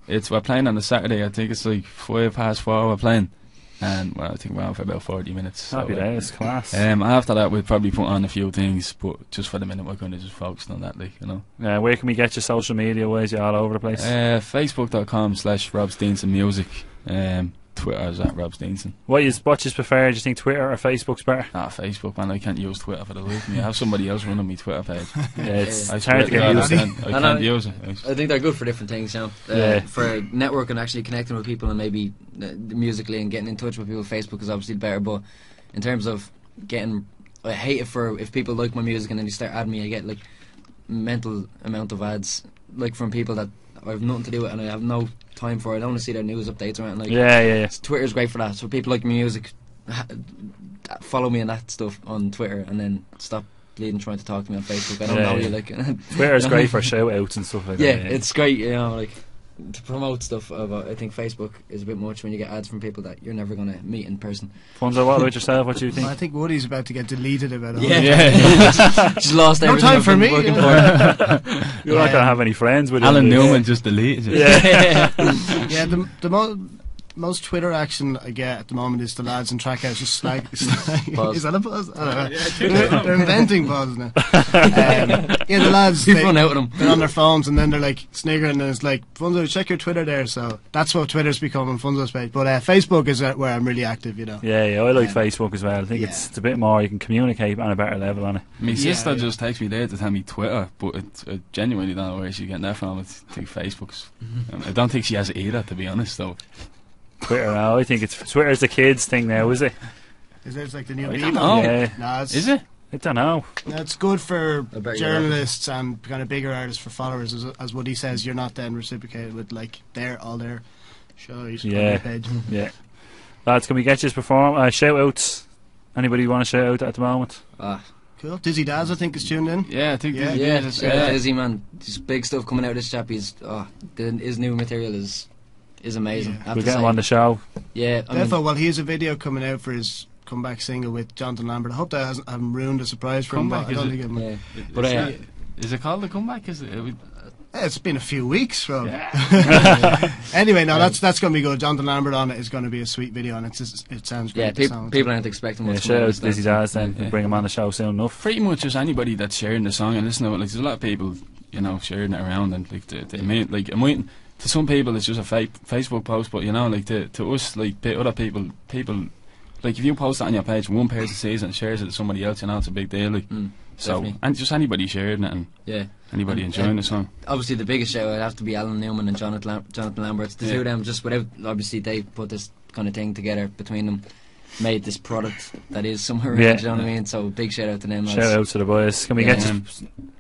Speaker 3: We're playing on the Saturday. I think it's like 4:05. We're playing, and I think we're on for about 40 minutes.
Speaker 1: Happy days, class.
Speaker 3: After that, we'll probably put on a few things, but just for the minute, we're going to just focus on that,
Speaker 1: Where can we get you social media wise? You're all over the place.
Speaker 3: Facebook.com/Rob Steenson Music. Twitter is at Rob Steenson.
Speaker 1: What you prefer? Do you think Twitter or Facebook's better?
Speaker 3: Facebook, man. I can't use Twitter for the life of me. I have somebody else running my Twitter page.
Speaker 1: It's hard to get used to.
Speaker 3: I can't use it.
Speaker 4: I think they're good for different things, for networking, actually connecting with people and maybe musically and getting in touch with people. Facebook is obviously better, but in terms of I hate it for if people like my music and then they start adding me, I get like mental amount of ads from people that I have nothing to do with and I have no time for it. I don't want to see their news updates or anything. Twitter's great for that. So people like my music, follow me and that stuff on Twitter, and then stop bleeding trying to talk to me on Facebook. I don't know you.
Speaker 1: Twitter's great for shout outs and stuff like that.
Speaker 4: Yeah, it's great. To promote stuff. I think Facebook is a bit much when you get ads from people that you're never going to meet in person.
Speaker 1: Funzo, what about yourself? What do you think?
Speaker 5: I think Woody's about to get deleted about it.
Speaker 4: Just lost everything.
Speaker 5: No time for me.
Speaker 1: You're not going to have any friends with
Speaker 3: Alan Newman just deleted it.
Speaker 5: Yeah, the most Twitter action I get at the moment is the lads in Trackhouse just slag. Is that a pause? I don't know. They're inventing pauses now. The lads,
Speaker 4: People run out of them.
Speaker 5: They're on their phones and then they're like sniggering and it's like, Funzo, check your Twitter there. So that's what Twitter's become on Funzo's page. But Facebook is where I'm really active,
Speaker 1: Yeah, I like Facebook as well. I think it's a bit more, you can communicate on a better level on it.
Speaker 3: My sister just takes me there to tell me Twitter, but I genuinely don't know where she's getting that from. I think Facebook's. I don't think she has it either, to be honest, though.
Speaker 1: Twitter now, I think Twitter's the kids thing now, is it?
Speaker 5: Is it like the new
Speaker 3: I don't know.
Speaker 1: Yeah.
Speaker 3: Is it?
Speaker 1: I don't know.
Speaker 5: It's good for journalists and kind of bigger artists, for followers, as Woody says. You're not then reciprocated with all their shows on their page.
Speaker 1: Yeah. Lads, can we get you to perform? Shout outs. Anybody you want to shout out at the moment?
Speaker 5: Cool. Dizzy Daz, I think, is tuned in.
Speaker 3: Yeah, I think
Speaker 4: Dizzy, man. Just big stuff coming out of this chap. His new material is amazing.
Speaker 1: We'll get him on the show.
Speaker 4: Yeah,
Speaker 5: Therefore, he has a video coming out for his comeback single with Jonathan Lambert. I hope that hasn't ruined a surprise for him. But I don't think it.
Speaker 3: But is it called the comeback? Is it?
Speaker 5: It's been a few weeks, Rob.
Speaker 3: Yeah.
Speaker 5: Anyway, no, that's going to be good. Jonathan Lambert on it is going to be a sweet video, and it sounds great.
Speaker 4: Yeah, people aren't expecting what's
Speaker 1: shout out to Dizzy Daz then. We'll bring him on the show soon enough.
Speaker 3: Pretty much just anybody that's sharing the song and listening to it. There's a lot of people, sharing it around, and I'm waiting. To some people it's just a Facebook post, but to us, other people, if you post that on your page, one person sees it and shares it to somebody else, it's a big deal. So
Speaker 4: definitely.
Speaker 3: And just anybody sharing it and anybody enjoying the song.
Speaker 4: Obviously, the biggest shout would have to be Alan Newman and Jonathan Lambert. The two of them, just without, obviously they put this kind of thing together between them, made this product that is somewhere around. You know what I mean? So big shout out to them.
Speaker 1: Shout out to the boys. Can we get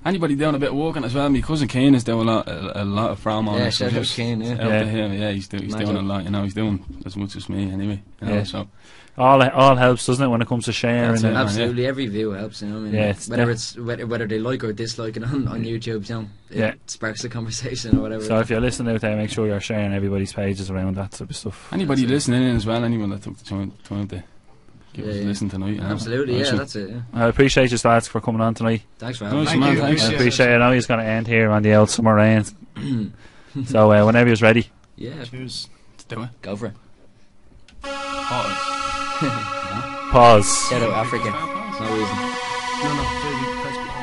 Speaker 3: Anybody doing a bit of working as well? My cousin Kane is doing a lot of promo.
Speaker 4: Yeah, shout out Kane,
Speaker 3: out to him. Yeah, he's doing a lot. You know, he's doing as much as me anyway. You know, so
Speaker 1: all helps, doesn't it, when it comes to sharing?
Speaker 4: Absolutely, every view helps. You know, I mean, whether they like or dislike it on YouTube, you know, it sparks a conversation or whatever.
Speaker 1: So if you're listening out there, make sure you're sharing everybody's pages around that type of stuff.
Speaker 3: Anybody listening in as well, anyone that took the time to give us a listen tonight.
Speaker 4: Absolutely, that's it. Yeah.
Speaker 1: I appreciate you, lads, for coming on tonight.
Speaker 4: Thanks for having me.
Speaker 3: Thanks.
Speaker 1: I appreciate it. I know he's going to end here on the old summer rain. So whenever you're ready.
Speaker 4: Yeah.
Speaker 5: Cheers.
Speaker 3: Let's do it.
Speaker 4: Go for it.
Speaker 1: Pause.
Speaker 4: Shout out Africa. There's no reason.
Speaker 5: No, baby, press
Speaker 6: pause.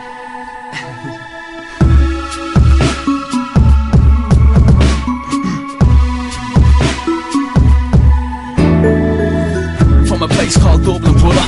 Speaker 6: From a place called Dublin, brother,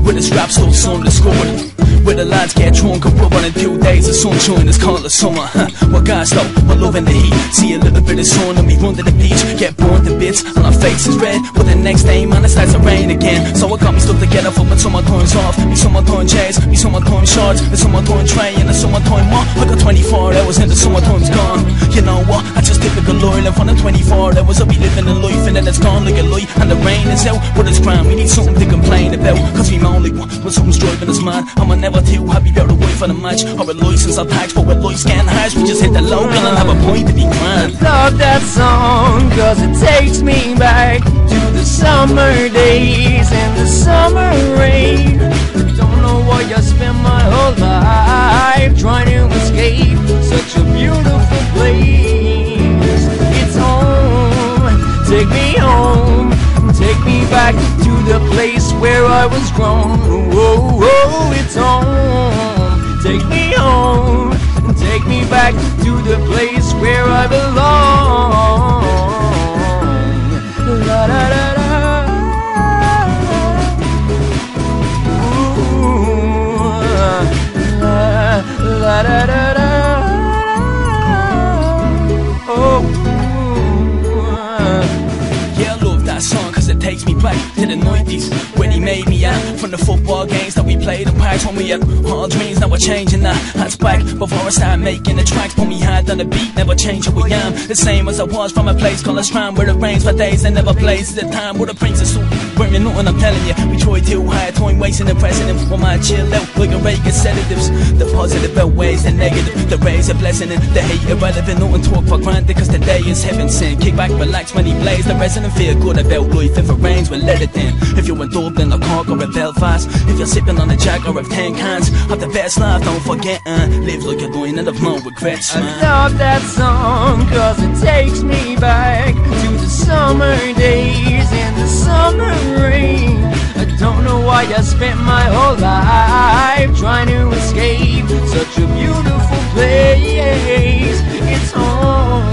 Speaker 6: where the strap still some discovered, where the lads get drunk and rub on in 2 days of sunshine is called the summer. What gas though, we're loving the heat. See a little bit of sun and we run to the beach, get burnt to bits and our faces red. But the next day, man, it starts to rain again. So I got me stuck together for my summertime's off. Me summertime chase, me summertime shorts, the summertime train and the summertime what? I got 24 hours and the summertime's gone. You know what? I just typical Ireland for the 24 hours. I'll be living a life and then it's gone like a lie. And the rain is out, but it's grand. We need something to complain about, cause we moan like one when something's driving us mad. And we're never too happy about the way for the match or a license or tax, but with life's getting harsh, we just hit the local and have a point to be grand.
Speaker 7: I love that song cause it takes me back to the summer days and the summer rain. Don't know why I spent my whole life trying to escape such a beautiful place. It's home, take me home, take me back to the place where I was grown. Oh, oh, it's home, take me home, take me back to the place where I belong. La da da da. Ooh, la da da da. Oh.
Speaker 6: Yeah, I love that song cause it takes me back to the 90s when he made me out. From the football games that we played in parks when we had all dreams, now we're changing that. That's back before I started making the tracks. Put me hand on the beat, never change who I am. The same as I was from a place called a Strand, where it rains for days and never blazes the time. Where the brings us wearing nothing, I'm telling you. We try too hard, time wasting the president. One man chill out like a rake of sedatives. The positive outweighs the negative, the rays a blessing and the hate irrelevant. Nothing talk for granted cause today is heaven sent. Kick back, relax when he plays the resident, feel good about life. If it rains, we'll let it in. If you're in Dublin or Cork or in Belfast, if you're sipping on a Jack or of 10 cans, have the best life, don't forget, live like you're doing and have no regrets, man.
Speaker 7: I love that song cause it takes me back to the summer days and the summer rain. I don't know why I spent my whole life trying to escape such a beautiful place. It's home,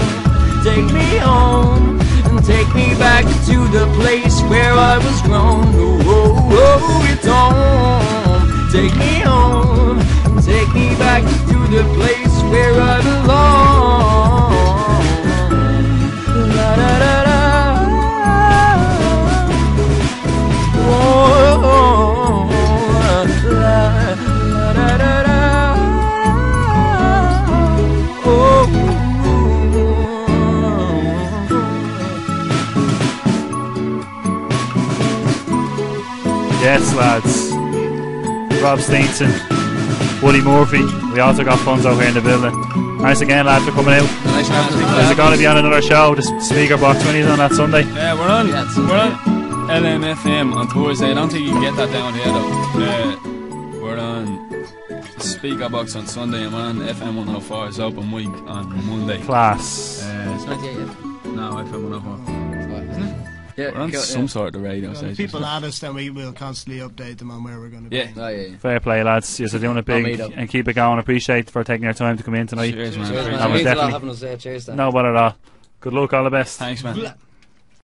Speaker 7: take me home, and take me back to the place where I was grown. Oh, oh, oh, it's home, take me home, and take me back to the place where I belong. La da da da. Oh, la da da da. Oh.
Speaker 1: Yes, lads. Rob Steenson, Woody Murphy. We also got Funzo here in the building. Thanks again, lads, for coming out.
Speaker 4: Nice having us.
Speaker 1: Is it going to be on another show? The speaker box when he's on that Sunday?
Speaker 3: Yeah, we're on LMFM on Thursday. I don't think you can get that down here though. We're on speaker box on Sunday and we're on FM 104. It's open week on Monday.
Speaker 1: Class.
Speaker 4: It's not yet.
Speaker 3: No, FM 104. Isn't it?
Speaker 4: Yeah,
Speaker 3: we're on some sort of radio
Speaker 5: Well,
Speaker 3: station.
Speaker 5: people add us, then we will constantly update them on where we're going to be.
Speaker 3: Yeah.
Speaker 4: Oh, yeah.
Speaker 1: Fair play, lads. You're doing it big and keep it going. Appreciate for taking your time to come in tonight.
Speaker 3: Cheers, man.
Speaker 4: Cheers, man.
Speaker 1: That was
Speaker 4: Thanks a lot
Speaker 1: definitely
Speaker 4: having us there. Cheers, Dan.
Speaker 1: no bother at all. Good luck, all the best.
Speaker 3: Thanks, man.